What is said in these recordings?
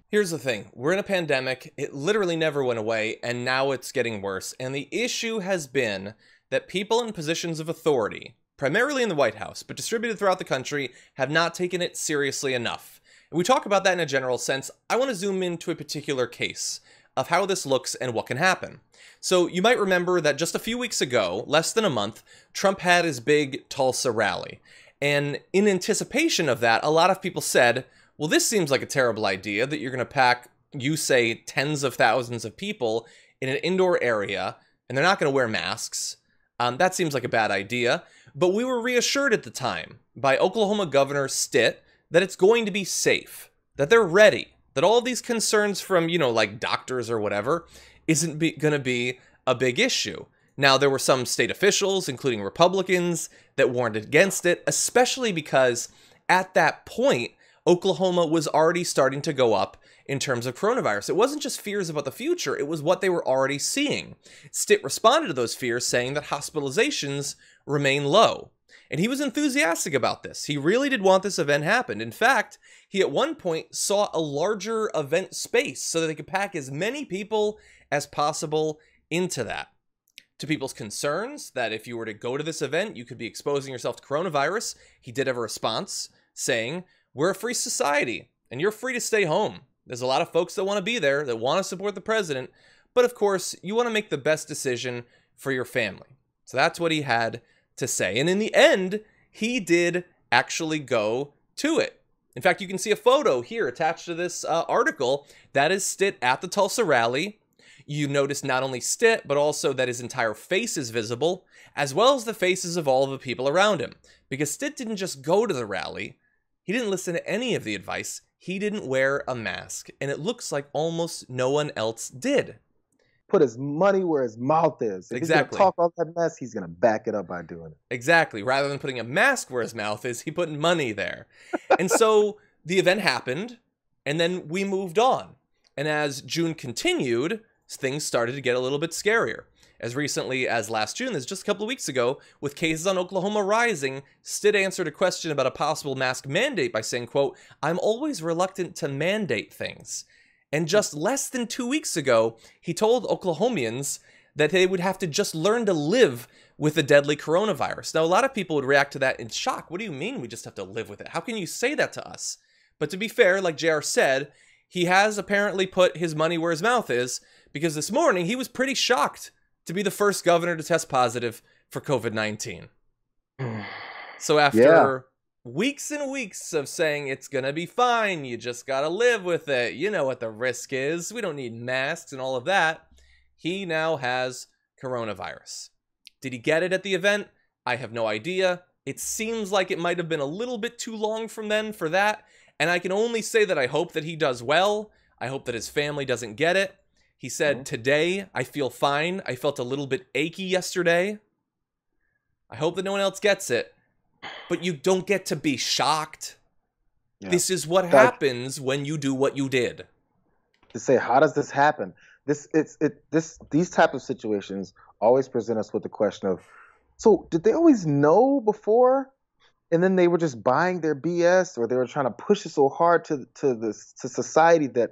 Here's the thing. We're in a pandemic. It literally never went away, and now it's getting worse. And the issue has been that people in positions of authority, primarily in the White House, but distributed throughout the country, have not taken it seriously enough. And we talk about that in a general sense. I want to zoom into a particular case of how this looks and what can happen. So you might remember that just a few weeks ago, less than a month, Trump had his big Tulsa rally. And in anticipation of that, a lot of people said, well, this seems like a terrible idea that you're going to pack, you say, tens of thousands of people in an indoor area, and they're not going to wear masks. That seems like a bad idea. But we were reassured at the time by Oklahoma Governor Stitt that it's going to be safe, that they're ready, that all of these concerns from, like doctors or whatever, isn't going to be a big issue. Now, there were some state officials, including Republicans, that warned against it, especially because at that point, Oklahoma was already starting to go up in terms of coronavirus. It wasn't just fears about the future, it was what they were already seeing. Stitt responded to those fears saying that hospitalizations remain low. And he was enthusiastic about this. He really did want this event happen. In fact, he at one point saw a larger event space so that they could pack as many people as possible into that. To people's concerns that if you were to go to this event, you could be exposing yourself to coronavirus, he did have a response saying, we're a free society, and you're free to stay home. There's a lot of folks that want to be there, that want to support the president, but of course, you want to make the best decision for your family. So that's what he had to say. And in the end, he did actually go to it. In fact, you can see a photo here attached to this article. That is Stitt at the Tulsa rally. You notice not only Stitt, but also that his entire face is visible, as well as the faces of all of the people around him. Because Stitt didn't just go to the rally. He didn't listen to any of the advice. He didn't wear a mask. And it looks like almost no one else did. Put his money where his mouth is. If Exactly. he's going to talk all that mess, he's going to back it up by doing it. Exactly. Rather than putting a mask where his mouth is, he put money there. And so the event happened, and then we moved on. And as June continued, things started to get a little bit scarier. As recently as last June, that's just a couple of weeks ago, with cases on Oklahoma rising, Stitt answered a question about a possible mask mandate by saying, quote, I'm always reluctant to mandate things. And just less than 2 weeks ago, he told Oklahomians that they would have to just learn to live with the deadly coronavirus. Now, a lot of people would react to that in shock. What do you mean we just have to live with it? How can you say that to us? But to be fair, like JR said, he has apparently put his money where his mouth is, because this morning he was pretty shocked to be the first governor to test positive for COVID-19. So after weeks and weeks of saying it's going to be fine, you just got to live with it, you know what the risk is, we don't need masks and all of that, he now has coronavirus. Did he get it at the event? I have no idea. It seems like it might have been a little bit too long from then for that, and I can only say that I hope that he does well. I hope that his family doesn't get it. He said, today, I feel fine. I felt a little bit achy yesterday. I hope that no one else gets it. But you don't get to be shocked. Yeah. This is what happens when you do what you did. To say, how does this happen? These type of situations always present us with the question of, so did they always know before? And then they were just buying their BS, or they were trying to push it so hard to society that,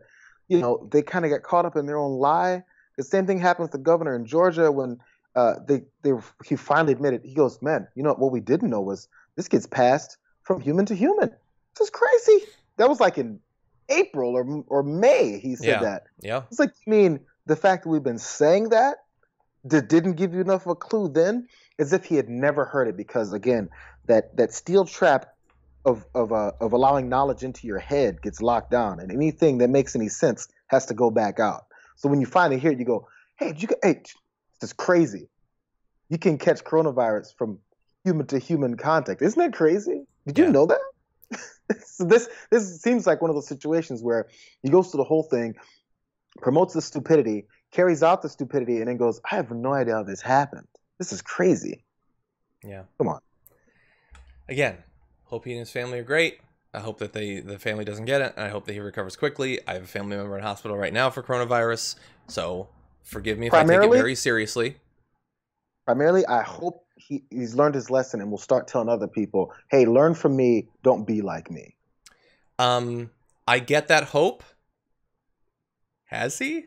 they kind of got caught up in their own lie. The same thing happened with the governor in Georgia when he finally admitted, he goes, man, what we didn't know was this gets passed from human to human. This is crazy. That was like in April or May he said that. Yeah. It's like, the fact that we've been saying that didn't give you enough of a clue then, as if he had never heard it, because again, that steel trap of allowing knowledge into your head gets locked down, and anything that makes any sense has to go back out. So when you finally hear it, you go, hey, this is crazy. You can catch coronavirus from human to human contact. Isn't that crazy? Did you know that? So this seems like one of those situations where he goes through the whole thing, promotes the stupidity, carries out the stupidity, and then goes, I have no idea how this happened. This is crazy. Yeah. Come on. Again, hope he and his family are great. I hope that the family doesn't get it. And I hope that he recovers quickly. I have a family member in hospital right now for coronavirus. So forgive me if I take it very seriously. Primarily, I hope he's learned his lesson and will start telling other people, hey, learn from me. Don't be like me. I get that hope. Has he?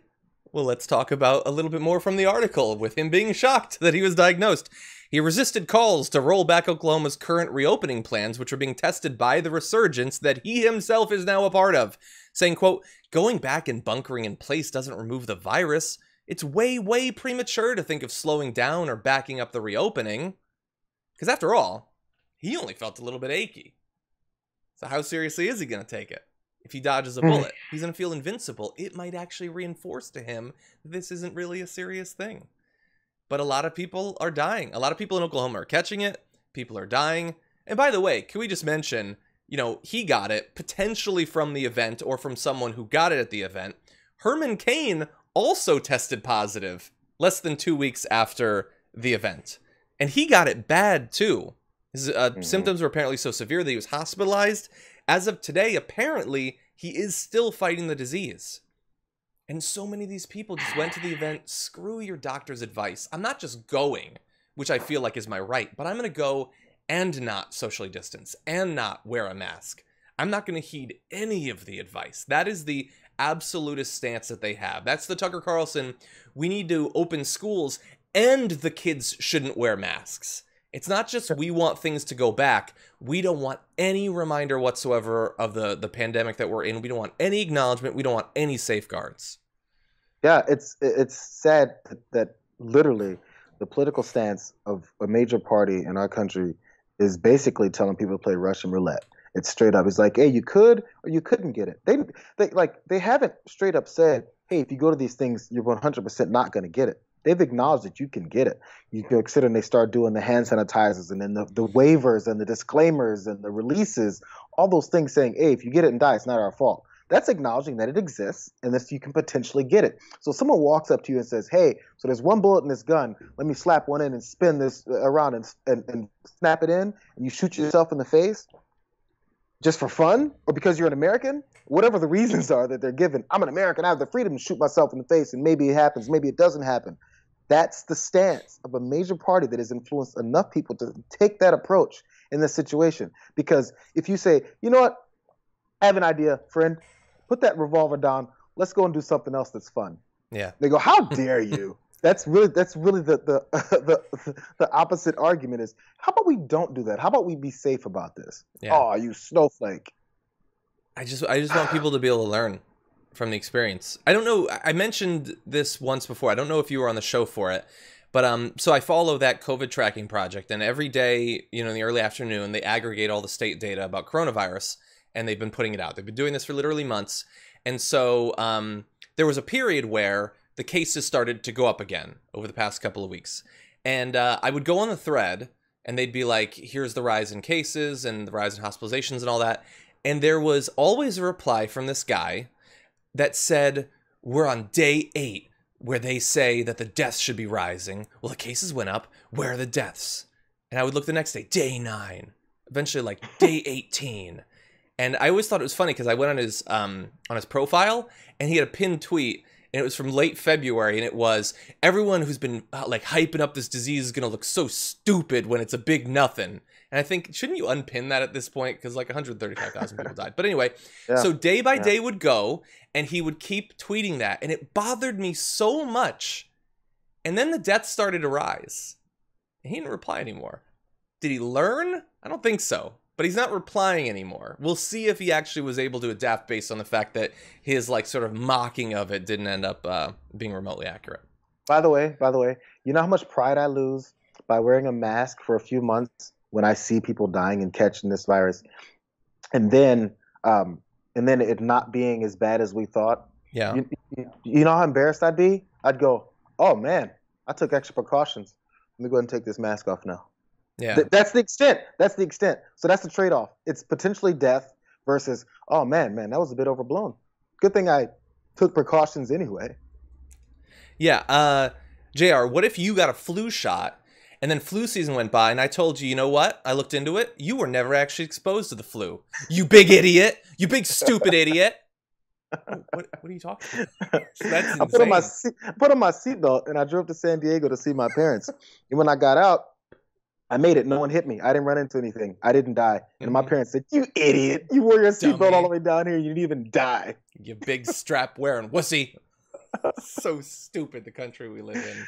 Well, let's talk about a little bit more from the article, with him being shocked that he was diagnosed. He resisted calls to roll back Oklahoma's current reopening plans, which are being tested by the resurgence that he himself is now a part of, saying, quote, "Going back and bunkering in place doesn't remove the virus. It's way, way premature to think of slowing down or backing up the reopening." Because after all, he only felt a little bit achy. So how seriously is he going to take it? If he dodges a bullet, he's going to feel invincible. It might actually reinforce to him that this isn't really a serious thing. But a lot of people are dying. A lot of people in Oklahoma are catching it. People are dying. And by the way, can we just mention, you know, he got it potentially from the event or from someone who got it at the event. Herman Cain also tested positive less than 2 weeks after the event. And he got it bad too. His symptoms were apparently so severe that he was hospitalized. As of today, apparently, he is still fighting the disease. And so many of these people just went to the event. Screw your doctor's advice. I'm not just going, which I feel like is my right, but I'm going to go and not socially distance and not wear a mask. I'm not going to heed any of the advice. That is the absolutist stance that they have. That's the Tucker Carlson, we need to open schools and the kids shouldn't wear masks. It's not just we want things to go back. We don't want any reminder whatsoever of the pandemic that we're in. We don't want any acknowledgement. We don't want any safeguards. Yeah, it's sad that literally the political stance of a major party in our country is basically telling people to play Russian roulette. It's straight up. It's like, hey, you could or you couldn't get it. They haven't straight up said, hey, if you go to these things, you're 100% not going to get it. They've acknowledged that you can get it. You can consider, and they start doing the hand sanitizers and then the waivers and the disclaimers and the releases, all those things saying, hey, if you get it and die, it's not our fault. That's acknowledging that it exists and that you can potentially get it. So someone walks up to you and says, hey, so there's one bullet in this gun. Let me slap one in and spin this around and snap it in, and you shoot yourself in the face just for fun or because you're an American, whatever the reasons are that they're given. I'm an American. I have the freedom to shoot myself in the face, and maybe it happens. Maybe it doesn't happen. That's the stance of a major party that has influenced enough people to take that approach in this situation. Because if you say, you know what, I have an idea, friend, put that revolver down. Let's go and do something else that's fun. Yeah. They go, how dare you? That's really the opposite argument is, how about we don't do that? How about we be safe about this? Yeah. Oh, you snowflake. I just want people to be able to learn from the experience. I don't know, I mentioned this once before. I don't know if you were on the show for it, but so I follow that COVID tracking project, and every day, you know, in the early afternoon, they aggregate all the state data about coronavirus, and they've been putting it out. They've been doing this for literally months. And so there was a period where the cases started to go up again over the past couple of weeks. And I would go on the thread, and they'd be like, here's the rise in cases and the rise in hospitalizations and all that. And there was always a reply from this guy that said, we're on day 8, where they say that the deaths should be rising. Well, the cases went up. Where are the deaths? And I would look the next day, day 9, eventually like day 18. And I always thought it was funny because I went on his profile, and he had a pinned tweet, and it was from late February, and it was, everyone who's been like hyping up this disease is going to look so stupid when it's a big nothing. And I think, shouldn't you unpin that at this point? Because like 135,000 people died. But anyway, yeah. So day by day would go, and he would keep tweeting that. And it bothered me so much. And then the deaths started to rise. And he didn't reply anymore. Did he learn? I don't think so. But he's not replying anymore. We'll see if he actually was able to adapt based on the fact that his like sort of mocking of it didn't end up being remotely accurate. By the way, you know how much pride I lose by wearing a mask for a few months when I see people dying and catching this virus, and then it not being as bad as we thought. Yeah. You know how embarrassed I'd be? I'd go, oh man, I took extra precautions. Let me go ahead and take this mask off now. Yeah. That's the extent. So that's the trade-off. It's potentially death versus, oh man, that was a bit overblown. Good thing I took precautions anyway. Yeah. JR, what if you got a flu shot and then flu season went by and I told you, you know what? I looked into it. You were never actually exposed to the flu. You big idiot. You big stupid idiot. What are you talking about? That's insane. I put on my seatbelt and I drove to San Diego to see my parents. And when I got out, I made it. No one hit me. I didn't run into anything. I didn't die. And my parents said, you idiot. You wore your seatbelt all the way down here. You didn't even die. You big strap wearing wussy. So stupid, the country we live in.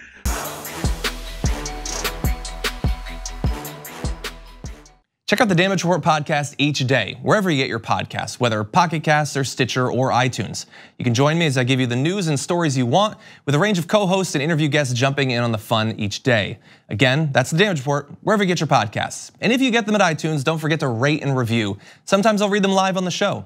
Check out the Damage Report podcast each day, wherever you get your podcasts, whether Pocket Casts or Stitcher or iTunes. You can join me as I give you the news and stories you want, with a range of co-hosts and interview guests jumping in on the fun each day. Again, that's the Damage Report, wherever you get your podcasts. And if you get them at iTunes, don't forget to rate and review. Sometimes I'll read them live on the show.